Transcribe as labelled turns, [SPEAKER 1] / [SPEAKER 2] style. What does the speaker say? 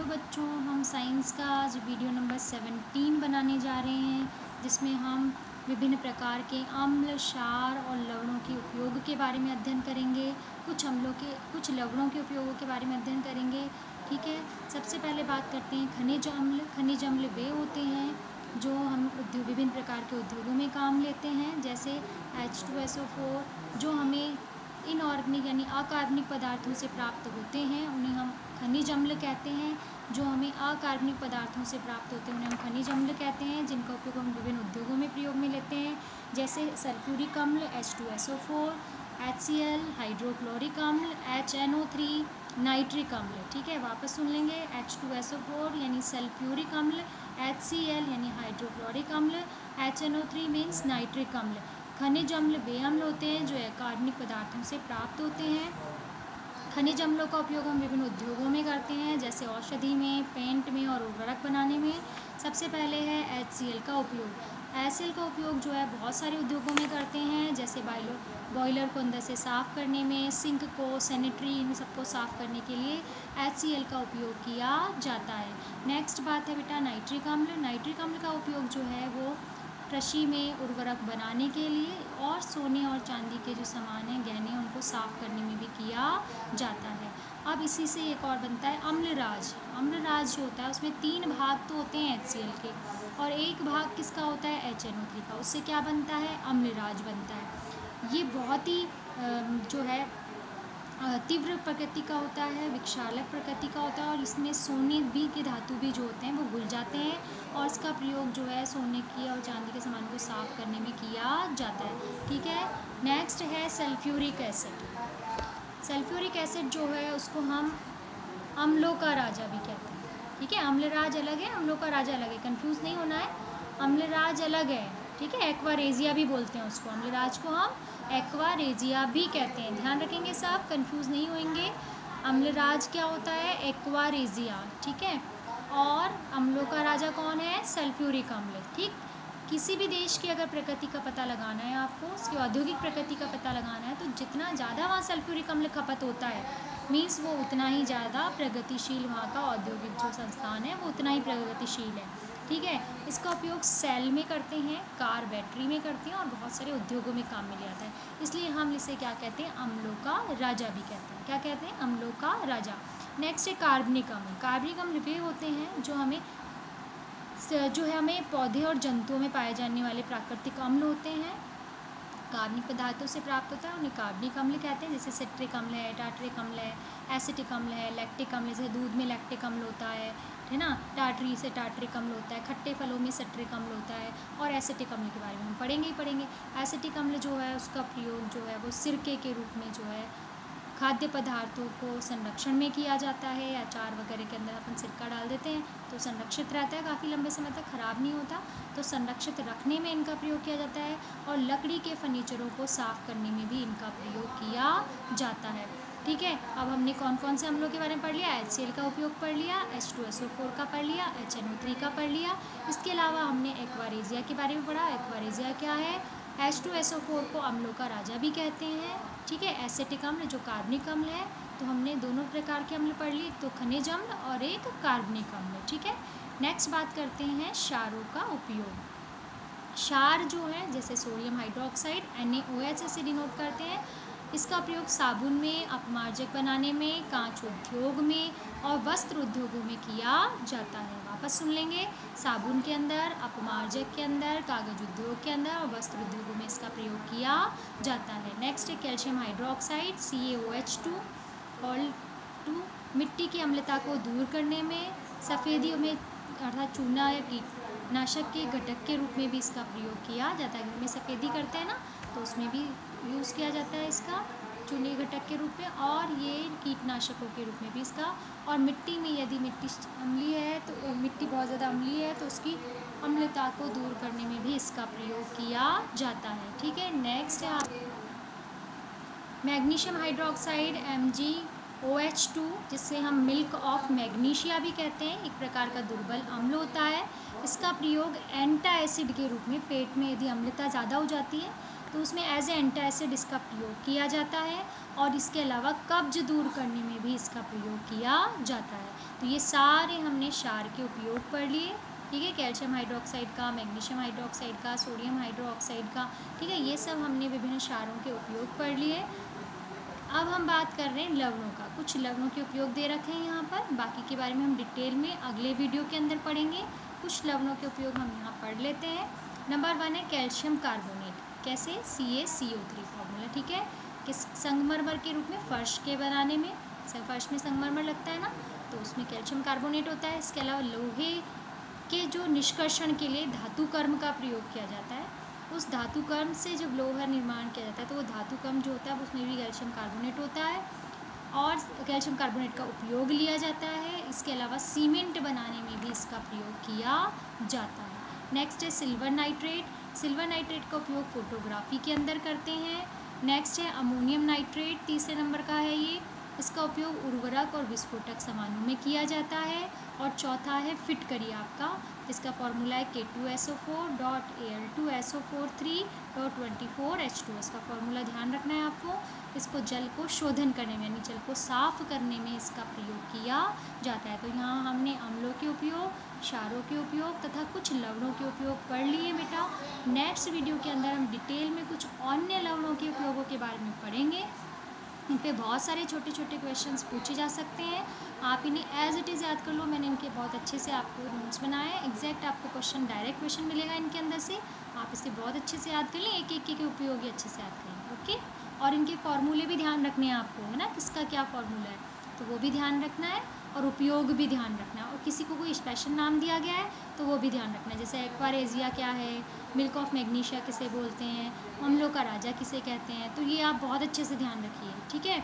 [SPEAKER 1] बच्चों, हम साइंस का आज वीडियो नंबर 17 बनाने जा रहे हैं, जिसमें हम विभिन्न प्रकार के अम्ल, क्षार और लवणों के उपयोग के बारे में अध्ययन करेंगे। कुछ लवणों के उपयोगों के बारे में अध्ययन करेंगे। ठीक है, सबसे पहले बात करते हैं खनिज अम्ल। खनिज अम्ल वे होते हैं जो हम विभिन्न प्रकार के उद्योगों में काम लेते हैं, जैसे H2SO4 जो हमें इनऑर्गेनिक यानी अकार्बनिक पदार्थों से प्राप्त होते हैं, उन्हें हम खनिज अम्ल कहते हैं। जो हमें अकार्बनिक पदार्थों से प्राप्त होते हैं उन्हें हम खनिज अम्ल कहते हैं, जिनका उपयोग हम विभिन्न उद्योगों में प्रयोग में लेते हैं, जैसे सल्फ्यूरिक अम्ल H2SO4, HCl, हाइड्रोक्लोरिक अम्ल HNO3, नाइट्रिक अम्ल। ठीक है, वापस सुन लेंगे। H2SO4 यानी सल्फ्यूरिक अम्ल, HCl यानी हाइड्रोक्लोरिक अम्ल, HNO3 मीन्स नाइट्रिक अम्ल। खनिज अम्ल वे अम्ल होते हैं जो अकार्बनिक पदार्थों से प्राप्त होते हैं। खनिज अम्लों का उपयोग हम विभिन्न उद्योगों में करते हैं, जैसे औषधि में, पेंट में और उर्वरक बनाने में। सबसे पहले है HCl का उपयोग। HCl का उपयोग जो है बहुत सारे उद्योगों में करते हैं, जैसे बॉयलर को अंदर से साफ़ करने में, सिंक को, सैनिटरी, इन सबको साफ़ करने के लिए HCl का उपयोग किया जाता है। नेक्स्ट बात है बेटा नाइट्रिक अम्ल। नाइट्रिक अम्ल का उपयोग जो है वो कृषि में उर्वरक बनाने के लिए और सोने और चांदी के जो सामान हैं, गहने, उनको साफ़ करने में भी किया जाता है। अब इसी से एक और बनता है अम्लराज। अम्लराज जो होता है उसमें 3 भाग तो होते हैं HCl के, और एक भाग किसका होता है HNO3 का। उससे क्या बनता है? अम्लराज बनता है। ये बहुत ही जो है तीव्र प्रकृति का होता है, विक्षालक प्रकृति का होता है, और इसमें सोने भी के धातु भी जो होते हैं वो घुल जाते हैं, और इसका प्रयोग जो है सोने की और चांदी के सामान को साफ़ करने में किया जाता है। ठीक है, नेक्स्ट है सल्फ्यूरिक एसिड। सल्फ्यूरिक एसिड जो है उसको हम अम्लों का राजा भी कहते हैं। ठीक है, अम्लराज अलग है, अम्लों का राजा अलग है, कंफ्यूज नहीं होना है। अम्लराज अलग है, ठीक है, एक्वारेजिया भी बोलते हैं उसको। अम्लराज को हम एक्वारेजिया भी कहते हैं, ध्यान रखेंगे साहब, कंफ्यूज नहीं होंगे। अम्लराज क्या होता है? एक्वारेजिया। ठीक है, और अम्लों का राजा कौन है? सल्फ्यूरिक अम्ल। ठीक, किसी भी देश की अगर प्रकृति का पता लगाना है आपको, उसकी औद्योगिक प्रकृति का पता लगाना है, तो जितना ज़्यादा वहाँ सल्फ्यूरिक अम्ल खपत होता है, मीन्स वो उतना ही ज़्यादा प्रगतिशील वहाँ का औद्योगिक जो संस्थान है वो उतना ही प्रगतिशील है। ठीक है, इसका उपयोग सेल में करते हैं, कार बैटरी में करते हैं, और बहुत सारे उद्योगों में काम में लिया जाता है। इसलिए हम इसे क्या कहते हैं? अम्लों का राजा भी कहते हैं। क्या कहते हैं? अम्लों का राजा। नेक्स्ट है कार्बनिक अम्ल। कार्बनिक अम्ल वे होते हैं जो हमें पौधे और जंतुओं में पाए जाने वाले प्राकृतिक अम्ल होते हैं, कार्बनिक पदार्थों से प्राप्त होता है, उन्हें कार्बनिक अम्ल कहते हैं। जैसे सिट्रिक अम्ल है, टार्टरिक अम्ल है, एसिटिक अम्ल है, लैक्टिक अम्ल, जैसे दूध में लैक्टिक अम्ल होता है ना, टार्टरी से टार्टरिक अम्ल होता है, खट्टे फलों में सिट्रिक अम्ल होता है, और एसिटिक अम्ल के बारे में हम पढ़ेंगे ही पढ़ेंगे। एसिटिक अम्ल जो है उसका प्रयोग जो है वो सिरके के रूप में जो है खाद्य पदार्थों को संरक्षण में किया जाता है, या अचार वगैरह के अंदर अपन सिरका डाल देते हैं तो संरक्षित रहता है, काफ़ी लंबे समय तक ख़राब नहीं होता, तो संरक्षित रखने में इनका प्रयोग किया जाता है। और लकड़ी के फर्नीचरों को साफ़ करने में भी इनका प्रयोग किया जाता है। ठीक है, अब हमने कौन कौन से अम्लों के बारे में पढ़ लिया? HCl का उपयोग पढ़ लिया, H2SO4 का पढ़ लिया, HNO3 का पढ़ लिया। इसके अलावा हमने एक्वारेजिया के बारे में पढ़ा। एक्वारेजिया क्या है? H2SO4 को अम्लों का राजा भी कहते हैं। ठीक है, एसिटिक अम्ल जो कार्बनिक अम्ल है, तो हमने दोनों प्रकार के अम्ल पढ़ लिए, एक तो खनिज अम्ल और एक कार्बनिक अम्ल। ठीक है, नेक्स्ट बात करते हैं क्षारों का उपयोग। क्षार जो है, जैसे सोडियम हाइड्रोक्साइड NaOH से डिनोट करते हैं, इसका प्रयोग साबुन में, अपमार्जक बनाने में, कांच उद्योग में और वस्त्र उद्योगों में किया जाता है। वापस सुन लेंगे, साबुन के अंदर, अपमार्जक के अंदर, कागज उद्योग के अंदर और वस्त्र उद्योगों में इसका प्रयोग किया जाता है। नेक्स्ट है कैल्शियम हाइड्रोक्साइड CaOH2 और 2 मिट्टी की अम्लता को दूर करने में, सफ़ेदियों में अर्थात चूना या कीटनाशक के घटक के रूप में भी इसका प्रयोग किया जाता है। घर में सफ़ेदी करते हैं ना, तो उसमें भी यूज़ किया जाता है इसका, चूने घटक के रूप में, और ये कीटनाशकों के रूप में भी इसका। और मिट्टी में यदि मिट्टी अम्लीय है, तो मिट्टी बहुत ज़्यादा अम्लीय है तो उसकी अम्लता को दूर करने में भी इसका प्रयोग किया जाता है। ठीक है, नेक्स्ट है मैग्नीशियम हाइड्रोक्साइड MgOH2, जिससे हम मिल्क ऑफ मैग्नीशिया भी कहते हैं, एक प्रकार का दुर्बल अम्ल होता है। इसका प्रयोग एंटा एसिड के रूप में, पेट में यदि अम्लता ज़्यादा हो जाती है तो उसमें एज ए एंटासिड इसका प्रयोग किया जाता है, और इसके अलावा कब्ज दूर करने में भी इसका प्रयोग किया जाता है। तो ये सारे हमने क्षार के उपयोग पढ़ लिए, ठीक है, कैल्शियम हाइड्रोक्साइड का, मैग्नीशियम हाइड्रोक्साइड का, सोडियम हाइड्रोक्साइड का, ठीक है, ये सब हमने विभिन्न क्षारों के उपयोग पढ़ लिए। अब हम बात कर रहे हैं लवणों का। कुछ लवणों के उपयोग दे रखे हैं यहाँ पर, बाकी के बारे में हम डिटेल में अगले वीडियो के अंदर पढ़ेंगे। कुछ लवणों के उपयोग हम यहाँ पढ़ लेते हैं। नंबर 1 है कैल्शियम कार्बोनेट। कैसे? CaCO3 फॉर्मूला, ठीक है, किस संगमरमर के रूप में फर्श के बनाने में, फर्श में संगमरमर लगता है ना, तो उसमें कैल्शियम कार्बोनेट होता है। इसके अलावा लोहे के जो निष्कर्षण के लिए धातु कर्म का प्रयोग किया जाता है, उस धातु कर्म से जब लोहा निर्माण किया जाता है तो वो धातु कर्म जो होता है उसमें भी कैल्शियम कार्बोनेट होता है, और कैल्शियम कार्बोनेट का उपयोग लिया जाता है। इसके अलावा सीमेंट बनाने में भी इसका प्रयोग किया जाता है। नेक्स्ट है सिल्वर नाइट्रेट। सिल्वर नाइट्रेट का उपयोग फोटोग्राफी के अंदर करते हैं। नेक्स्ट है अमोनियम नाइट्रेट, तीसरे नंबर का है ये। इसका उपयोग उर्वरक और विस्फोटक सामानों में किया जाता है। और चौथा है फिटकरी आपका, जिसका फॉर्मूला है K2SO4.Al2SO4 3.24H2। इसका फॉर्मूला ध्यान रखना है आपको। इसको जल को शोधन करने में यानी जल को साफ करने में इसका प्रयोग किया जाता है। तो यहाँ हमने अम्लों के उपयोग, क्षारों के उपयोग तथा कुछ लवणों के उपयोग पढ़ लिए बेटा। नेक्स्ट वीडियो के अंदर हम डिटेल में कुछ अन्य लवणों के उपयोगों के बारे में पढ़ेंगे। इन पे बहुत सारे छोटे छोटे क्वेश्चंस पूछे जा सकते हैं, आप इन्हें एज इट इज़ याद कर लो। मैंने इनके बहुत अच्छे से आपको नोट्स बनाए हैं, एग्जैक्ट आपको क्वेश्चन डायरेक्ट क्वेश्चन मिलेगा इनके अंदर से, आप इसे बहुत अच्छे से याद कर लें, एक एक के उपयोग ही अच्छे से याद करें, ओके। और इनके फॉर्मूले भी ध्यान रखने हैं आपको, है ना, किसका क्या फॉर्मूला है तो वो भी ध्यान रखना है, और उपयोग भी ध्यान रखना है। और किसी को कोई स्पेशल नाम दिया गया है तो वो भी ध्यान रखना है, जैसे एक्वारेजिया क्या है, मिल्क ऑफ मैग्नीशिया किसे बोलते हैं, अम्लों का राजा किसे कहते हैं, तो ये आप बहुत अच्छे से ध्यान रखिए, ठीक है।